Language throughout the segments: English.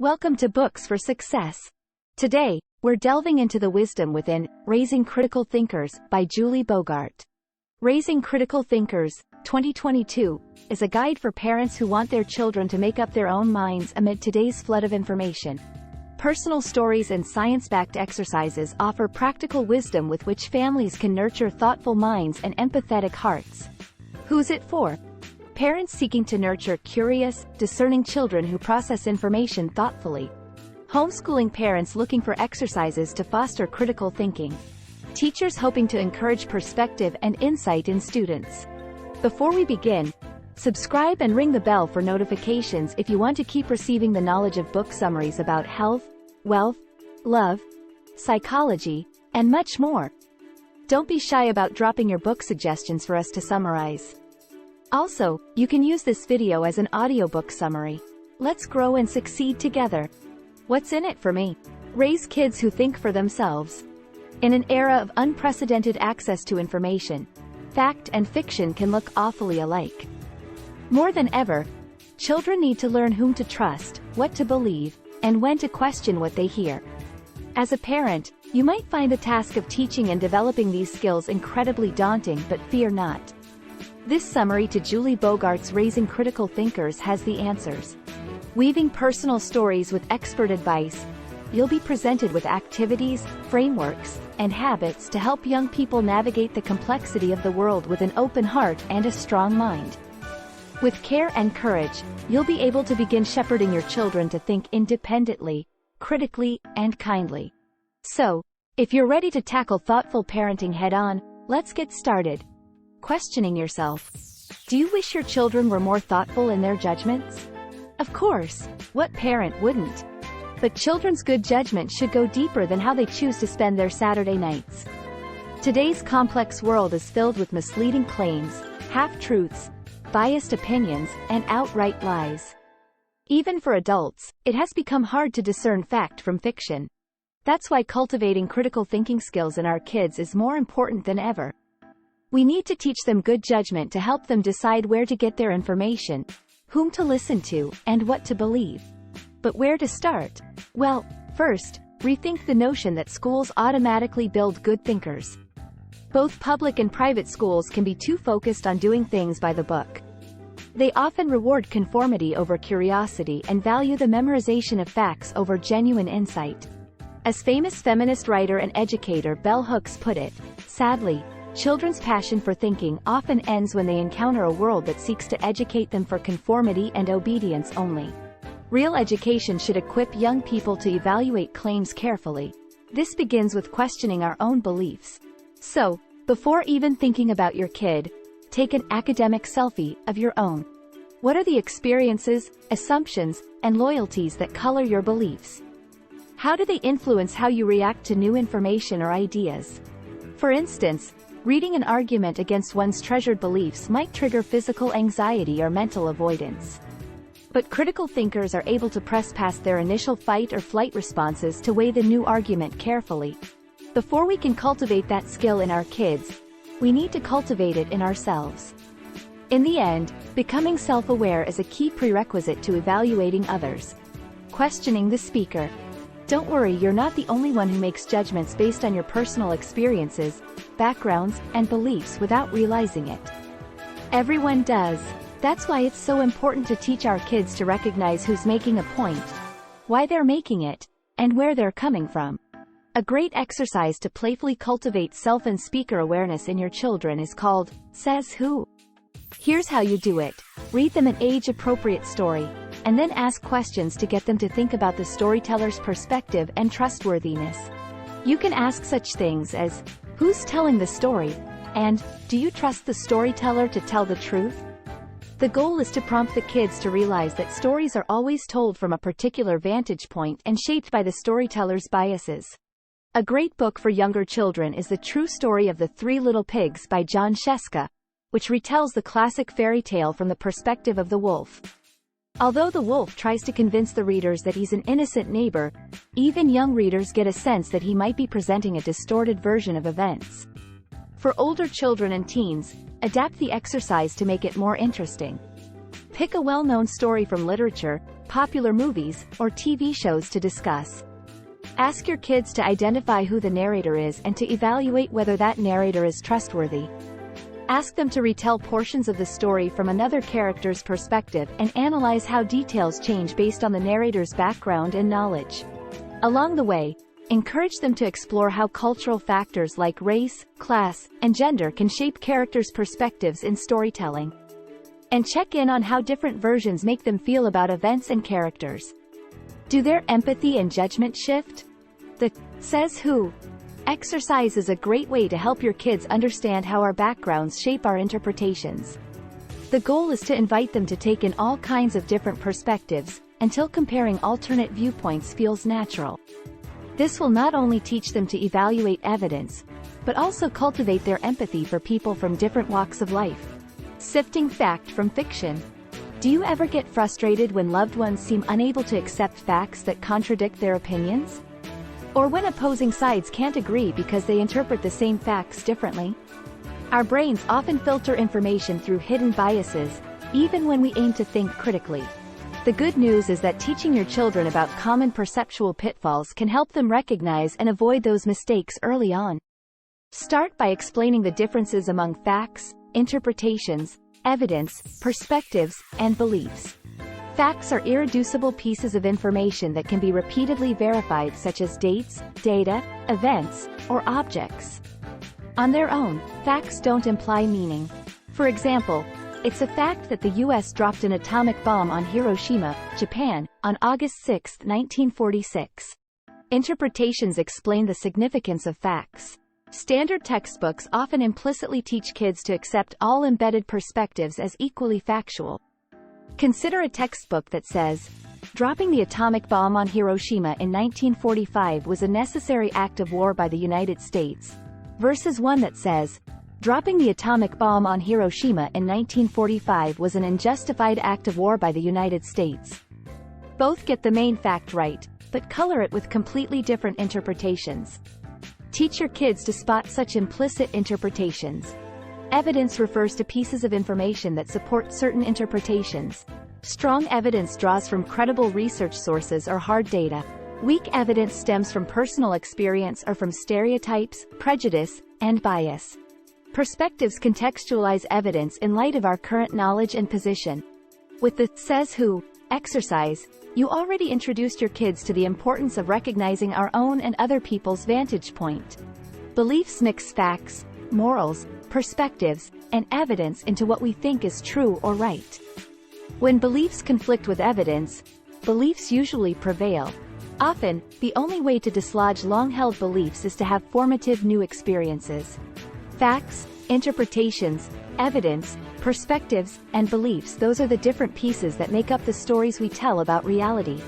Welcome to Books for Success. Today, we're delving into the wisdom within Raising Critical Thinkers by Julie Bogart. Raising Critical Thinkers, 2022, is a guide for parents who want their children to make up their own minds amid today's flood of information. Personal stories and science-backed exercises offer practical wisdom with which families can nurture thoughtful minds and empathetic hearts. Who's it for? Parents seeking to nurture curious, discerning children who process information thoughtfully. Homeschooling parents looking for exercises to foster critical thinking. Teachers hoping to encourage perspective and insight in students. Before we begin, subscribe and ring the bell for notifications if you want to keep receiving the knowledge of book summaries about health, wealth, love, psychology, and much more. Don't be shy about dropping your book suggestions for us to summarize. Also, you can use this video as an audiobook summary. Let's grow and succeed together. What's in it for me? Raise kids who think for themselves. In an era of unprecedented access to information, fact and fiction can look awfully alike. More than ever, children need to learn whom to trust, what to believe, and when to question what they hear. As a parent, you might find the task of teaching and developing these skills incredibly daunting, but fear not. This summary to Julie Bogart's Raising Critical Thinkers has the answers. Weaving personal stories with expert advice, you'll be presented with activities, frameworks, and habits to help young people navigate the complexity of the world with an open heart and a strong mind. With care and courage, you'll be able to begin shepherding your children to think independently, critically, and kindly. So, if you're ready to tackle thoughtful parenting head-on, let's get started. Questioning yourself. Do you wish your children were more thoughtful in their judgments? Of course, what parent wouldn't? But children's good judgment should go deeper than how they choose to spend their Saturday nights. Today's complex world is filled with misleading claims, half-truths, biased opinions, and outright lies. Even for adults, it has become hard to discern fact from fiction. That's why cultivating critical thinking skills in our kids is more important than ever. We need to teach them good judgment to help them decide where to get their information, whom to listen to, and what to believe. But where to start? Well, first, rethink the notion that schools automatically build good thinkers. Both public and private schools can be too focused on doing things by the book. They often reward conformity over curiosity and value the memorization of facts over genuine insight. As famous feminist writer and educator Bell Hooks put it, sadly, children's passion for thinking often ends when they encounter a world that seeks to educate them for conformity and obedience only. Real education should equip young people to evaluate claims carefully. This begins with questioning our own beliefs. So, before even thinking about your kid, take an academic selfie of your own. What are the experiences, assumptions, and loyalties that color your beliefs? How do they influence how you react to new information or ideas? For instance, reading an argument against one's treasured beliefs might trigger physical anxiety or mental avoidance. But critical thinkers are able to press past their initial fight or flight responses to weigh the new argument carefully. Before we can cultivate that skill in our kids, we need to cultivate it in ourselves. In the end, becoming self-aware is a key prerequisite to evaluating others. Questioning the speaker. Don't worry, you're not the only one who makes judgments based on your personal experiences, backgrounds, and beliefs without realizing it. Everyone does. That's why it's so important to teach our kids to recognize who's making a point, why they're making it, and where they're coming from. A great exercise to playfully cultivate self and speaker awareness in your children is called Says Who. Here's how you do it. Read them an age-appropriate story, and then ask questions to get them to think about the storyteller's perspective and trustworthiness. You can ask such things as, who's telling the story? And, do you trust the storyteller to tell the truth? The goal is to prompt the kids to realize that stories are always told from a particular vantage point and shaped by the storyteller's biases. A great book for younger children is The True Story of the Three Little Pigs by Jon Scieszka, which retells the classic fairy tale from the perspective of the wolf. Although the wolf tries to convince the readers that he's an innocent neighbor, even young readers get a sense that he might be presenting a distorted version of events. For older children and teens, adapt the exercise to make it more interesting. Pick a well-known story from literature, popular movies or TV shows to discuss. Ask your kids to identify who the narrator is and to evaluate whether that narrator is trustworthy. Ask them to retell portions of the story from another character's perspective and analyze how details change based on the narrator's background and knowledge. Along the way, encourage them to explore how cultural factors like race, class, and gender can shape characters' perspectives in storytelling. And check in on how different versions make them feel about events and characters. Do their empathy and judgment shift? The "says who" exercise is a great way to help your kids understand how our backgrounds shape our interpretations. The goal is to invite them to take in all kinds of different perspectives, until comparing alternate viewpoints feels natural. This will not only teach them to evaluate evidence, but also cultivate their empathy for people from different walks of life. Sifting fact from fiction. Do you ever get frustrated when loved ones seem unable to accept facts that contradict their opinions? Or when opposing sides can't agree because they interpret the same facts differently? Our brains often filter information through hidden biases, even when we aim to think critically. The good news is that teaching your children about common perceptual pitfalls can help them recognize and avoid those mistakes early on. Start by explaining the differences among facts, interpretations, evidence, perspectives, and beliefs. Facts are irreducible pieces of information that can be repeatedly verified, such as dates, data, events, or objects. On their own, facts don't imply meaning. For example, it's a fact that the U.S. dropped an atomic bomb on Hiroshima, Japan, on August 6, 1946. Interpretations explain the significance of facts. Standard textbooks often implicitly teach kids to accept all embedded perspectives as equally factual. Consider a textbook that says, "Dropping the atomic bomb on Hiroshima in 1945 was a necessary act of war by the United States," versus one that says, "Dropping the atomic bomb on Hiroshima in 1945 was an unjustified act of war by the United States." Both get the main fact right, but color it with completely different interpretations. Teach your kids to spot such implicit interpretations. Evidence refers to pieces of information that support certain interpretations. Strong evidence draws from credible research sources or hard data. Weak evidence stems from personal experience or from stereotypes, prejudice, and bias. Perspectives contextualize evidence in light of our current knowledge and position. With the "says who" exercise, you already introduced your kids to the importance of recognizing our own and other people's vantage point. Beliefs mix facts, morals, perspectives, and evidence into what we think is true or right. When beliefs conflict with evidence, beliefs usually prevail. Often, the only way to dislodge long-held beliefs is to have formative new experiences. Facts, interpretations, evidence, perspectives, and beliefs, those are the different pieces that make up the stories we tell about reality.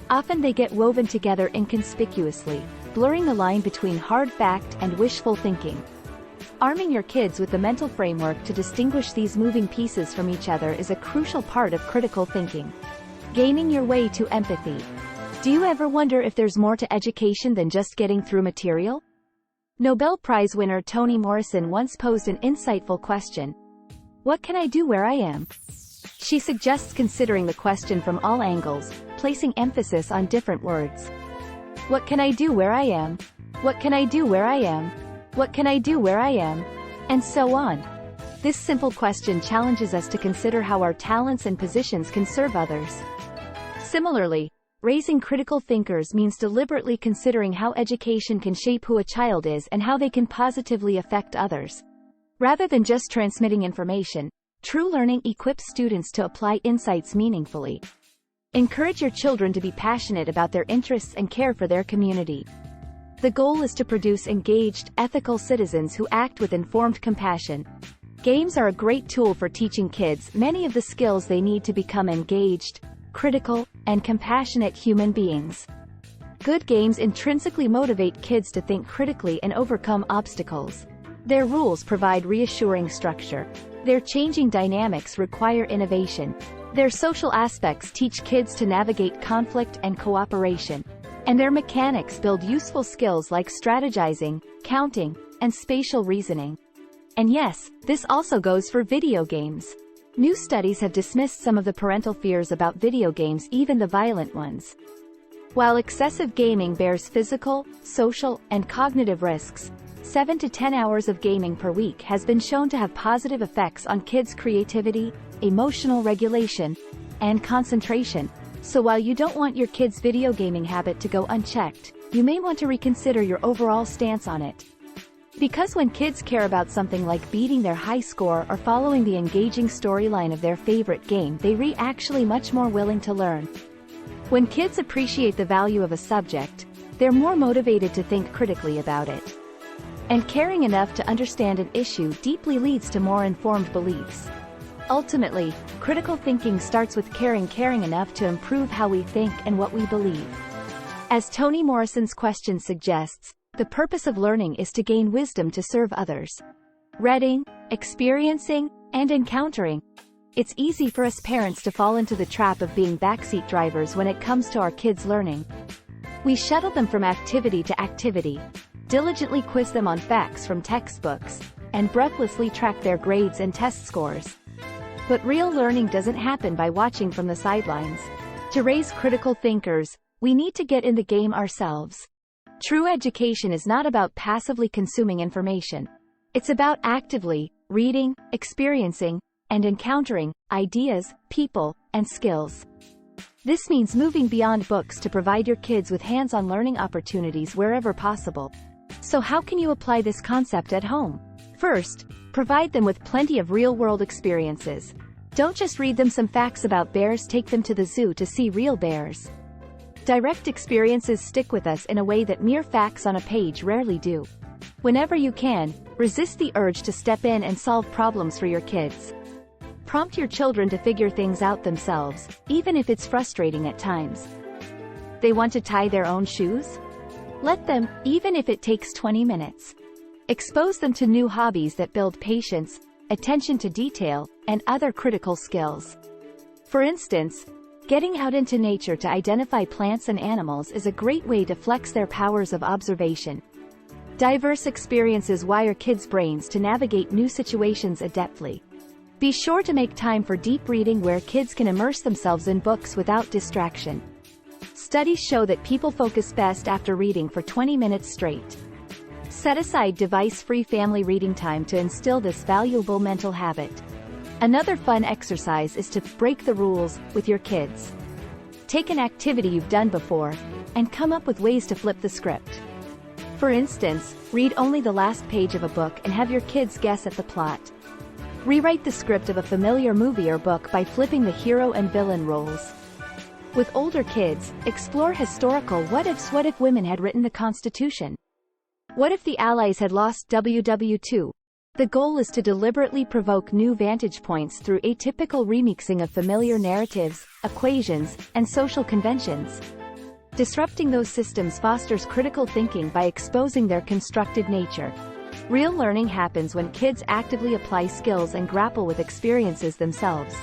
Often they get woven together inconspicuously, blurring the line between hard fact and wishful thinking. Arming your kids with the mental framework to distinguish these moving pieces from each other is a crucial part of critical thinking. Gaining your way to empathy. Do you ever wonder if there's more to education than just getting through material? Nobel Prize winner Toni Morrison once posed an insightful question. What can I do where I am? She suggests considering the question from all angles, placing emphasis on different words. What can I do where I am? What can I do where I am? What can I do where I am? And so on. This simple question challenges us to consider how our talents and positions can serve others. Similarly, raising critical thinkers means deliberately considering how education can shape who a child is and how they can positively affect others. Rather than just transmitting information, true learning equips students to apply insights meaningfully. Encourage your children to be passionate about their interests and care for their community. The goal is to produce engaged, ethical citizens who act with informed compassion. Games are a great tool for teaching kids many of the skills they need to become engaged, critical, and compassionate human beings. Good games intrinsically motivate kids to think critically and overcome obstacles. Their rules provide reassuring structure. Their changing dynamics require innovation. Their social aspects teach kids to navigate conflict and cooperation. And their mechanics build useful skills like strategizing, counting, and spatial reasoning. And yes, this also goes for video games. New studies have dismissed some of the parental fears about video games, even the violent ones. While excessive gaming bears physical, social, and cognitive risks, 7 to 10 hours of gaming per week has been shown to have positive effects on kids' creativity, emotional regulation, and concentration. So while you don't want your kids' video gaming habit to go unchecked, you may want to reconsider your overall stance on it. Because when kids care about something like beating their high score or following the engaging storyline of their favorite game, they actually much more willing to learn. When kids appreciate the value of a subject, they're more motivated to think critically about it. And caring enough to understand an issue deeply leads to more informed beliefs. Ultimately, critical thinking starts with caring enough to improve how we think and what we believe. As Toni Morrison's question suggests, the purpose of learning is to gain wisdom to serve others. Reading, experiencing, and encountering. It's easy for us parents to fall into the trap of being backseat drivers when it comes to our kids' learning. We shuttle them from activity to activity, diligently quiz them on facts from textbooks, and breathlessly track their grades and test scores. But real learning doesn't happen by watching from the sidelines. To raise critical thinkers, we need to get in the game ourselves. True education is not about passively consuming information. It's about actively reading, experiencing, and encountering ideas, people, and skills. This means moving beyond books to provide your kids with hands-on learning opportunities wherever possible. So how can you apply this concept at home? First, provide them with plenty of real-world experiences. Don't just read them some facts about bears, take them to the zoo to see real bears. Direct experiences stick with us in a way that mere facts on a page rarely do. Whenever you can, resist the urge to step in and solve problems for your kids. Prompt your children to figure things out themselves, even if it's frustrating at times. They want to tie their own shoes? Let them, even if it takes 20 minutes. Expose them to new hobbies that build patience, attention to detail, and other critical skills. For instance, getting out into nature to identify plants and animals is a great way to flex their powers of observation. Diverse experiences wire kids' brains to navigate new situations adeptly. Be sure to make time for deep reading where kids can immerse themselves in books without distraction. Studies show that people focus best after reading for 20 minutes straight. Set aside device-free family reading time to instill this valuable mental habit. Another fun exercise is to break the rules with your kids. Take an activity you've done before, and come up with ways to flip the script. For instance, read only the last page of a book and have your kids guess at the plot. Rewrite the script of a familiar movie or book by flipping the hero and villain roles. With older kids, explore historical what-ifs. What if women had written the Constitution? What if the Allies had lost WW2? The goal is to deliberately provoke new vantage points through atypical remixing of familiar narratives, equations, and social conventions. Disrupting those systems fosters critical thinking by exposing their constructed nature. Real learning happens when kids actively apply skills and grapple with experiences themselves.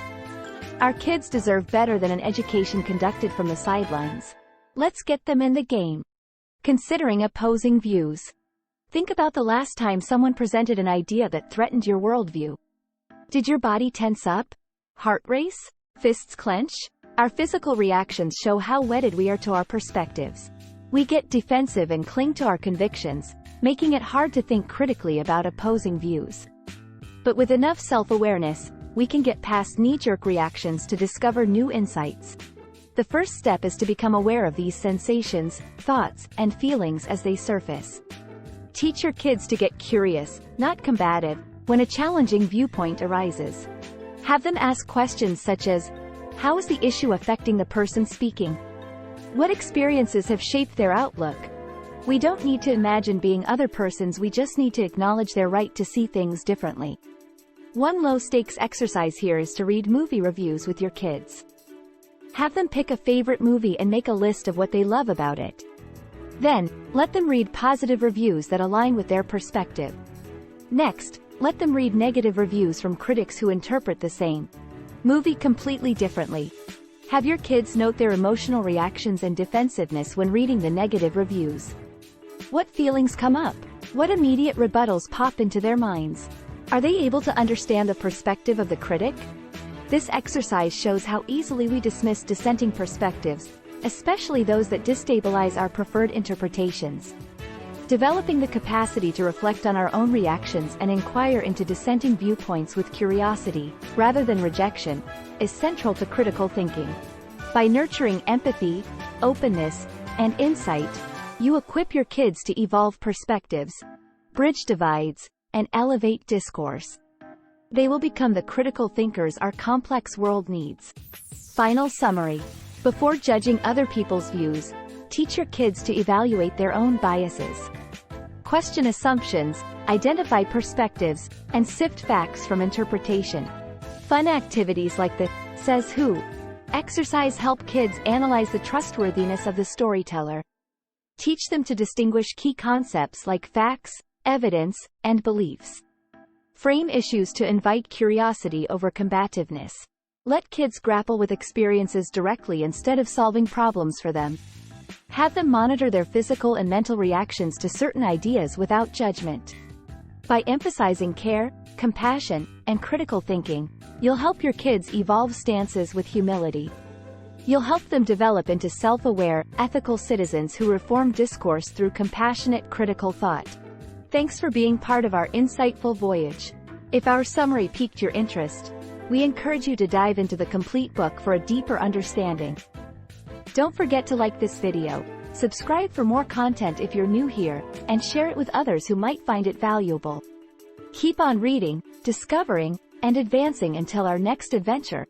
Our kids deserve better than an education conducted from the sidelines. Let's get them in the game. Considering opposing views. Think about the last time someone presented an idea that threatened your worldview. Did your body tense up? Heart race? Fists clench? Our physical reactions show how wedded we are to our perspectives. We get defensive and cling to our convictions, making it hard to think critically about opposing views. But with enough self-awareness, we can get past knee-jerk reactions to discover new insights. The first step is to become aware of these sensations, thoughts, and feelings as they surface. Teach your kids to get curious, not combative, when a challenging viewpoint arises. Have them ask questions such as, how is the issue affecting the person speaking? What experiences have shaped their outlook? We don't need to imagine being other persons, we just need to acknowledge their right to see things differently. One low-stakes exercise here is to read movie reviews with your kids. Have them pick a favorite movie and make a list of what they love about it. Then, let them read positive reviews that align with their perspective. Next, let them read negative reviews from critics who interpret the same movie completely differently. Have your kids note their emotional reactions and defensiveness when reading the negative reviews. What feelings come up? What immediate rebuttals pop into their minds? Are they able to understand the perspective of the critic? This exercise shows how easily we dismiss dissenting perspectives, especially those that destabilize our preferred interpretations. Developing the capacity to reflect on our own reactions and inquire into dissenting viewpoints with curiosity, rather than rejection, is central to critical thinking. By nurturing empathy, openness, and insight, you equip your kids to evolve perspectives, bridge divides, and elevate discourse. They will become the critical thinkers our complex world needs. Final summary. Before judging other people's views, teach your kids to evaluate their own biases. Question assumptions, identify perspectives, and sift facts from interpretation. Fun activities like the "Says Who" exercise help kids analyze the trustworthiness of the storyteller. Teach them to distinguish key concepts like facts, evidence, and beliefs. Frame issues to invite curiosity over combativeness. Let kids grapple with experiences directly instead of solving problems for them. Have them monitor their physical and mental reactions to certain ideas without judgment. By emphasizing care, compassion, and critical thinking, you'll help your kids evolve stances with humility. You'll help them develop into self-aware, ethical citizens who reform discourse through compassionate, critical thought. Thanks for being part of our insightful voyage. If our summary piqued your interest, we encourage you to dive into the complete book for a deeper understanding. Don't forget to like this video, subscribe for more content if you're new here, and share it with others who might find it valuable. Keep on reading, discovering, and advancing until our next adventure.